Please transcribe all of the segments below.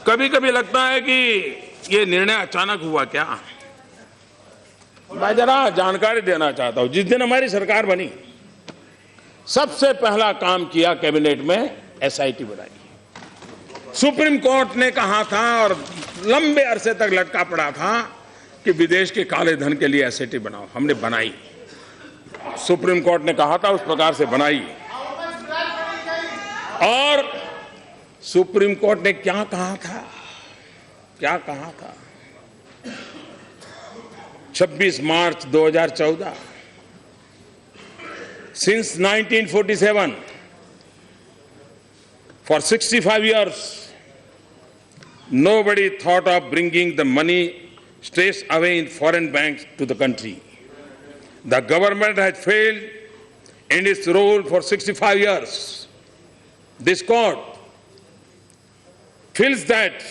कभी कभी लगता है कि ये निर्णय अचानक हुआ क्या। मैं जरा जानकारी देना चाहता हूं। जिस दिन हमारी सरकार बनी, सबसे पहला काम किया कैबिनेट में एसआईटी बनाई। सुप्रीम कोर्ट ने कहा था और लंबे अरसे तक लटका पड़ा था कि विदेश के काले धन के लिए एसआईटी बनाओ। हमने बनाई, सुप्रीम कोर्ट ने कहा था उस प्रकार से बनाई। और सुप्रीम कोर्ट ने क्या कहा था, क्या कहा था? 26 मार्च 2014, since 1947 for 65 years nobody thought of bringing the money straight away in foreign banks to the country. The government has failed in its role for 65 years. This court feels that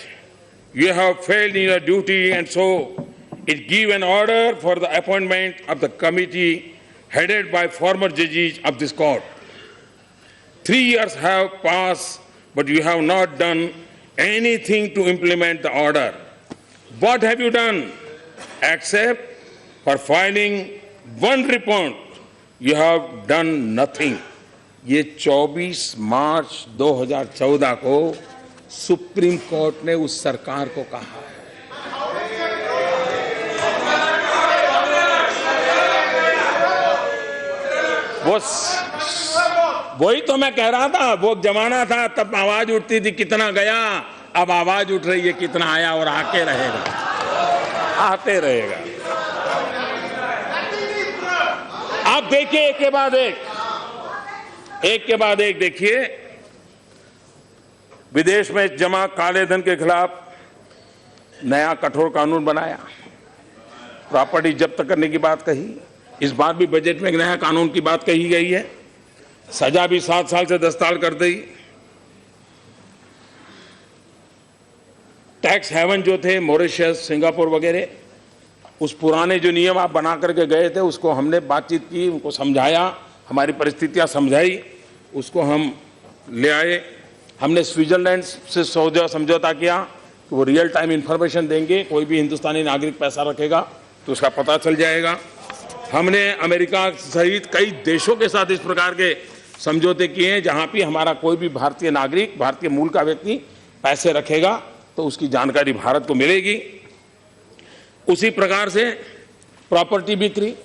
you have failed in your duty, and so it gives an order for the appointment of the committee headed by former judges of this court. 3 years have passed, but you have not done anything to implement the order. What have you done? Except for filing one report, you have done nothing. ये 24 मार्च 2014 को supreme court ने उस सरकार को कहा है। वही तो मैं कह रहा था, वो जमाना था तब आवाज उठती थी कितना गया, अब आवाज उठ रही है कितना आया, और आके रहेगा, आते रहेगा। आप देखिए एक के बाद एक देखिए, विदेश में जमा काले धन के खिलाफ नया कठोर कानून बनाया, प्रॉपर्टी जब्त करने की बात कही। इस बार भी बजट में एक नया कानून की बात कही गई है, सजा भी 7 साल से 10 साल कर दी। टैक्स हेवन जो थे मॉरिशस, सिंगापुर वगैरह, उस पुराने जो नियम आप बना करके गए थे उसको हमने बातचीत की, उनको समझाया, हमारी परिस्थितियां समझाई, उसको हम ले आए। हमने स्विट्जरलैंड से समझौता किया कि वो रियल टाइम इंफॉर्मेशन देंगे, कोई भी हिंदुस्तानी नागरिक पैसा रखेगा तो उसका पता चल जाएगा। हमने अमेरिका सहित कई देशों के साथ इस प्रकार के समझौते किए हैं जहां भी हमारा कोई भी भारतीय नागरिक, भारतीय मूल का व्यक्ति पैसे रखेगा तो उसकी जानकारी भारत को मिलेगी। उसी प्रकार से प्रॉपर्टी बिक्री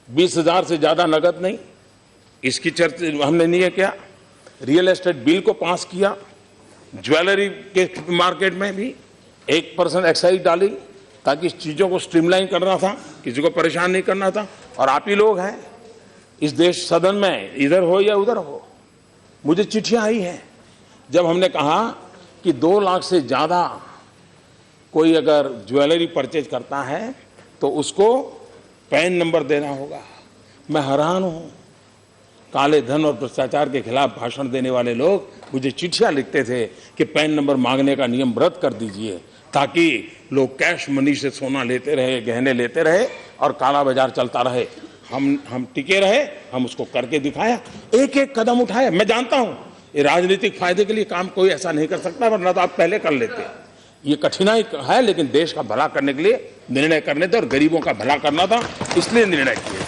20,000 से ज्यादा नगद नहीं, इसकी चर्चा हमने नहीं किया। रियल एस्टेट बिल को पास किया, ज्वेलरी के मार्केट में भी 1% एक्साइज डाली ताकि इस चीजों को स्ट्रीमलाइन करना था, किसी को परेशान नहीं करना था। और आप ही लोग हैं इस देश सदन में, इधर हो या उधर हो, मुझे चिट्ठियां आई हैं जब हमने कहा कि 2 लाख से ज्यादा कोई अगर ज्वेलरी परचेज करता है तो उसको पैन नंबर देना होगा। मैं हैरान हूं, काले धन और भ्रष्टाचार के खिलाफ भाषण देने वाले लोग मुझे चिट्ठियां लिखते थे कि पैन नंबर मांगने का नियम रद्द कर दीजिए ताकि लोग कैश मनी से सोना लेते रहे, गहने लेते रहे और काला बाजार चलता रहे। हम टिके रहे, हम उसको करके दिखाया, एक एक कदम उठाया। मैं जानता हूं ये राजनीतिक फायदे के लिए काम कोई ऐसा नहीं कर सकता, वरना तो आप पहले कर लेते। ये कठिनाई है, लेकिन देश का भला करने के लिए निर्णय करने थे और गरीबों का भला करना था, इसलिए निर्णय किए।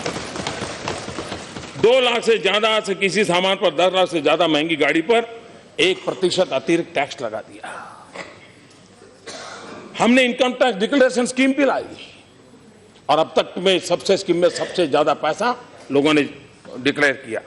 2 लाख से ज्यादा से किसी सामान पर 10 लाख से ज्यादा महंगी गाड़ी पर 1% अतिरिक्त टैक्स लगा दिया। हमने इनकम टैक्स डिक्लेरेशन स्कीम भी लाई और अब तक में सबसे स्कीम में सबसे ज्यादा पैसा लोगों ने डिक्लेयर किया।